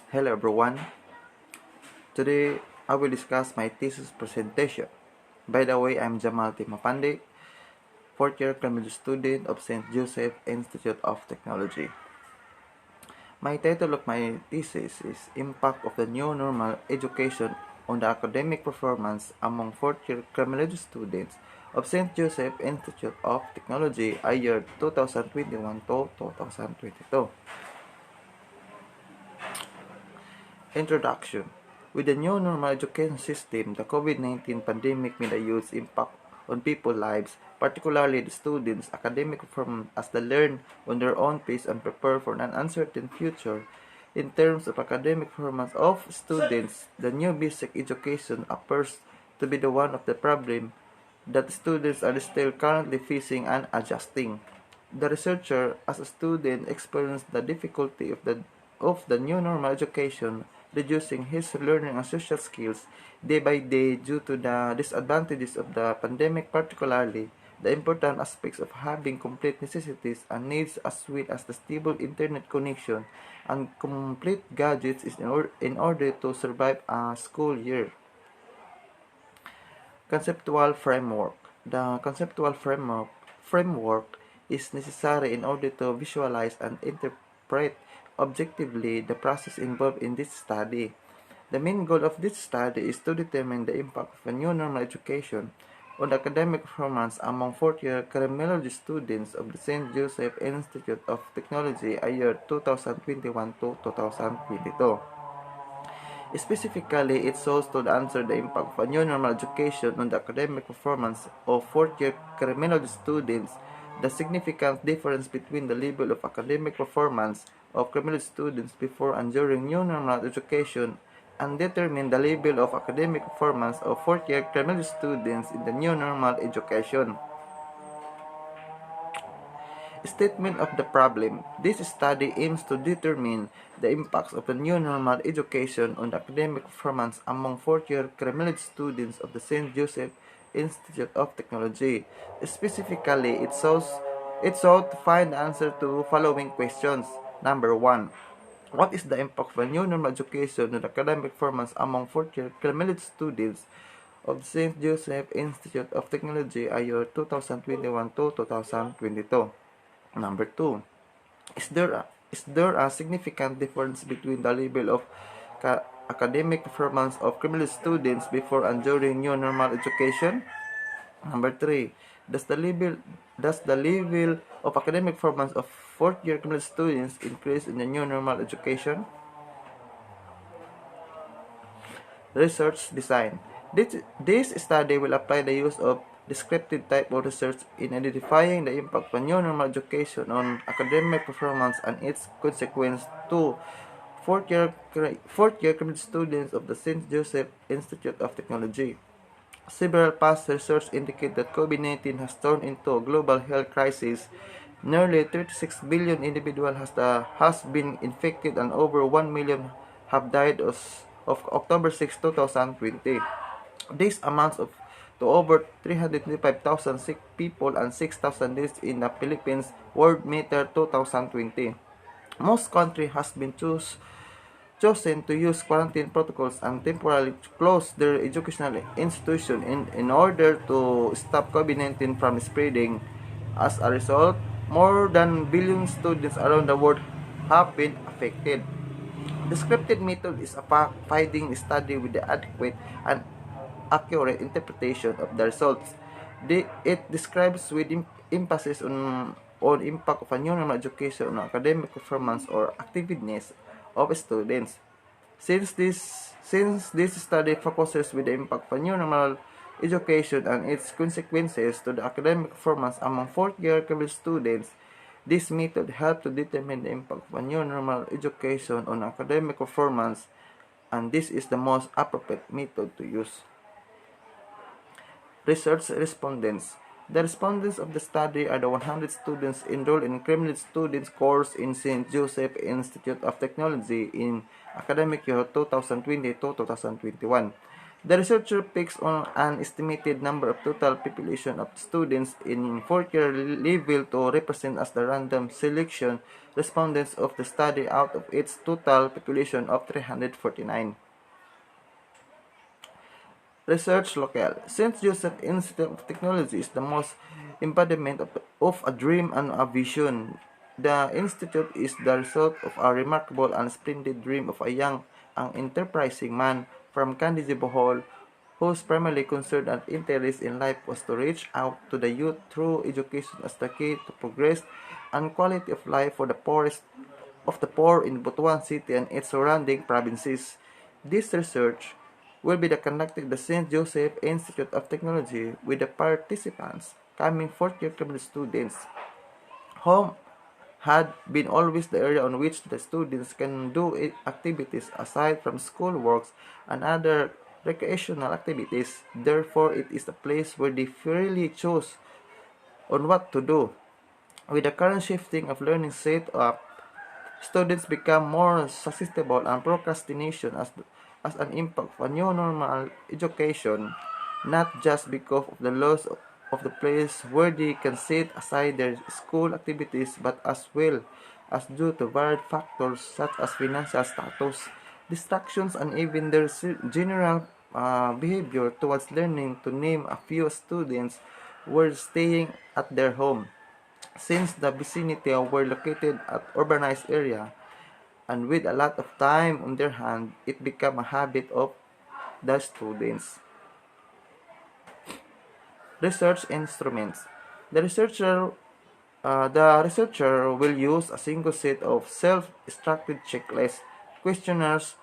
Hello everyone. Today I will discuss my thesis presentation. By the way, I'm Jamal Timapande, fourth year chemistry student of St. Joseph Institute of Technology. My title of my thesis is Impact of the New Normal Education on the Academic Performance among fourth year criminology students of St. Joseph Institute of Technology, year 2021 to 2022. Introduction. With the new normal education system, the COVID-19 pandemic made a huge impact on people's lives, particularly the students' academic performance as they learn on their own pace and prepare for an uncertain future. In terms of academic performance of students, the new basic education appears to be the one of the problem that students are still currently facing and adjusting. The researcher, as a student, experienced the difficulty of the new normal education, reducing his learning and social skills day by day due to the disadvantages of the pandemic, particularly the important aspects of having complete necessities and needs as well as the stable internet connection and complete gadgets in order to survive a school year. Conceptual framework. The conceptual framework is necessary in order to visualize and interpret objectively the process involved in this study. The main goal of this study is to determine the impact of a new normal education on academic performance among fourth-year criminology students of the St. Joseph Institute of Technology, year 2021 to 2022. Specifically, it sought to answer the impact of a new normal education on the academic performance of fourth-year criminology students, the significant difference between the level of academic performance of criminology students before and during new normal education, and determine the level of academic performance of fourth-year criminology students in the new normal education. Statement of the problem. This study aims to determine the impacts of the new normal education on the academic performance among fourth-year criminology students of the St. Joseph Institute of Technology. Specifically, it sought to find the answer to following questions. Number 1. What is the impact of a new normal education on academic performance among fourth-year criminology students of the St. Joseph Institute of Technology, year 2021 to 2022? Number 2, is there a significant difference between the level of academic performance of criminal students before and during new normal education? Number 3, does the level of academic performance of fourth-year criminal students increase in the new normal education? Research design. This study will apply the use of descriptive type of research in identifying the impact of new normal education on academic performance and its consequence to fourth-year criminal students of the St. Joseph Institute of Technology. Several past research indicate that COVID-19 has turned into a global health crisis. Nearly 36 billion individuals has been infected and over 1 million have died of October 6, 2020. This amounts to over 325,000 sick people and 6,000 deaths in the Philippines World Meter 2020. Most countries has been chosen to use quarantine protocols and temporarily close their educational institution in order to stop COVID-19 from spreading. As a result, more than billion students around the world have been affected. The scripted method is a fact-finding study with the adequate and accurate interpretation of the results. It describes with emphasis on impact of a new normal education on academic performance or activeness of students. Since this study focuses with the impact of a new normal education and its consequences to the academic performance among fourth-year college students, this method helps to determine the impact of a new normal education on academic performance, and this is the most appropriate method to use. Research respondents. The respondents of the study are the 100 students enrolled in criminal students course in St. Joseph Institute of Technology in academic year 2020 to 2021. The researcher picks on an estimated number of total population of students in fourth-year level to represent as the random selection respondents of the study out of its total population of 349. Research locale. St. Joseph Institute of Technology is the most embodiment of a dream and a vision. The institute is the result of a remarkable and splendid dream of a young and enterprising man from Candide Bohol, whose primary concern and interest in life was to reach out to the youth through education as the key to progress and quality of life for the poorest of the poor in Butuan City and its surrounding provinces. This research will be conducted at the St. Joseph Institute of Technology with the participants coming fourth-year college students. Home had been always the area on which the students can do activities aside from school works and other recreational activities. Therefore, it is a place where they freely choose on what to do. With the current shifting of learning set up, students become more susceptible and procrastination as an impact of a new normal education, not just because of the loss of the place where they can set aside their school activities, but as well as due to varied factors such as financial status, distractions, and even their general behavior towards learning. To name a few, students were staying at their home since the vicinity were located at urbanized area, and with a lot of time on their hand, it became a habit of the students. Research instruments. The researcher the researcher will use a single set of self-structured checklist questionnaires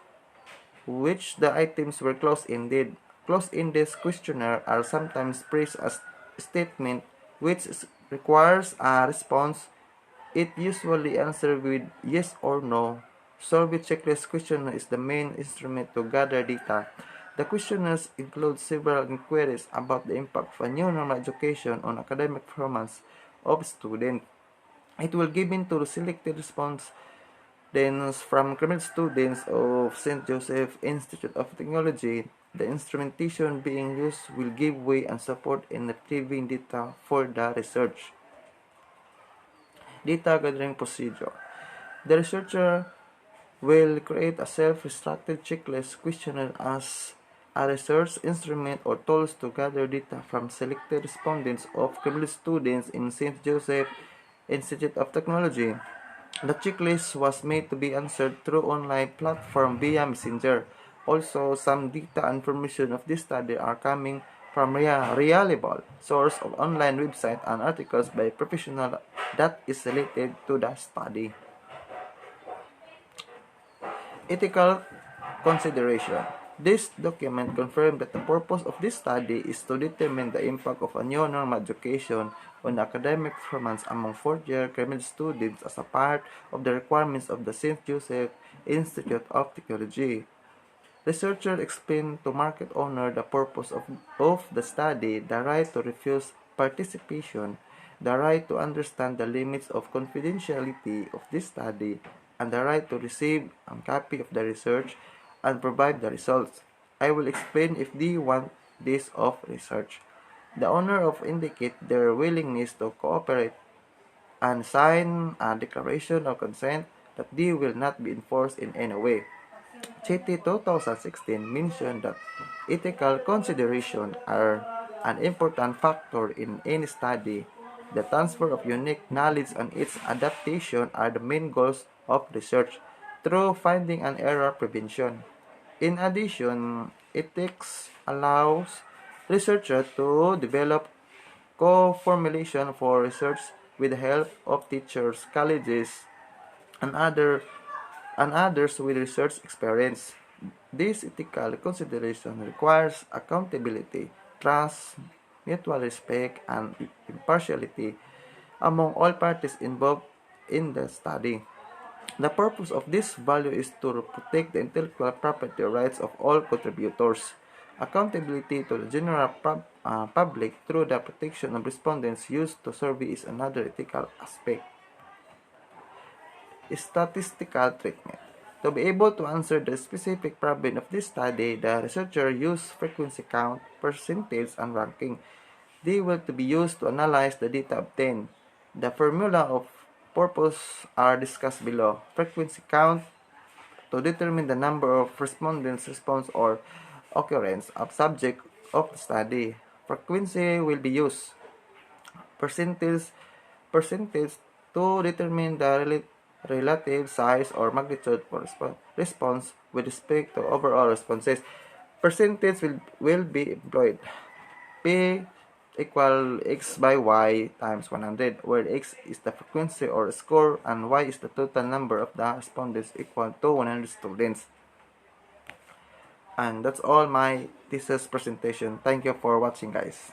which the items were closed-ended. Closed-ended questionnaires are sometimes phrased as statement which requires a response. It usually answered with yes or no. Survey checklist questionnaire is the main instrument to gather data. The questionnaires include several inquiries about the impact of a new normal education on academic performance of students. It will give in to selected respondents from criminal students of St. Joseph Institute of Technology. The instrumentation being used will give way and support in retrieving data for the research. Data gathering procedure. The researcher will create a self-structured checklist questionnaire as a research instrument or tools to gather data from selected respondents of criminal students in St. Joseph Institute of Technology. The checklist was made to be answered through online platform via Messenger. Also, some data and information of this study are coming from reliable source of online website and articles by professional that is related to the study. Ethical consideration. This document confirmed that the purpose of this study is to determine the impact of a new normal education on academic performance among fourth-year criminal students as a part of the requirements of the St. Joseph Institute of Technology. Researchers explained to market owner the purpose of the study, the right to refuse participation, the right to understand the limits of confidentiality of this study, and the right to receive a copy of the research and provide the results. I will explain if they want this of research. The owner of indicate their willingness to cooperate and sign a declaration of consent that they will not be enforced in any way. CT 2016 mentioned that ethical considerations are an important factor in any study. The transfer of unique knowledge and its adaptation are the main goals of research through finding and error prevention. In addition, ethics allows researchers to develop co-formulation for research with the help of teachers, colleges, and others with research experience. This ethical consideration requires accountability, trust, mutual respect, and impartiality among all parties involved in the study. The purpose of this value is to protect the intellectual property rights of all contributors. Accountability to the general public through the protection of respondents used to survey is another ethical aspect. Statistical treatment. To be able to answer the specific problem of this study, the researcher used frequency count, percentage, and ranking. They were to be used to analyze the data obtained. The formula of purpose are discussed below. Frequency count to determine the number of respondents' response or occurrence of subject of the study. Frequency will be used. Percentage percentage to determine the relative size or magnitude for response with respect to overall responses. Percentage will be employed. P equal x by y times 100, where x is the frequency or score and y is the total number of the respondents equal to 100 students. And that's all my thesis presentation. Thank you for watching, guys.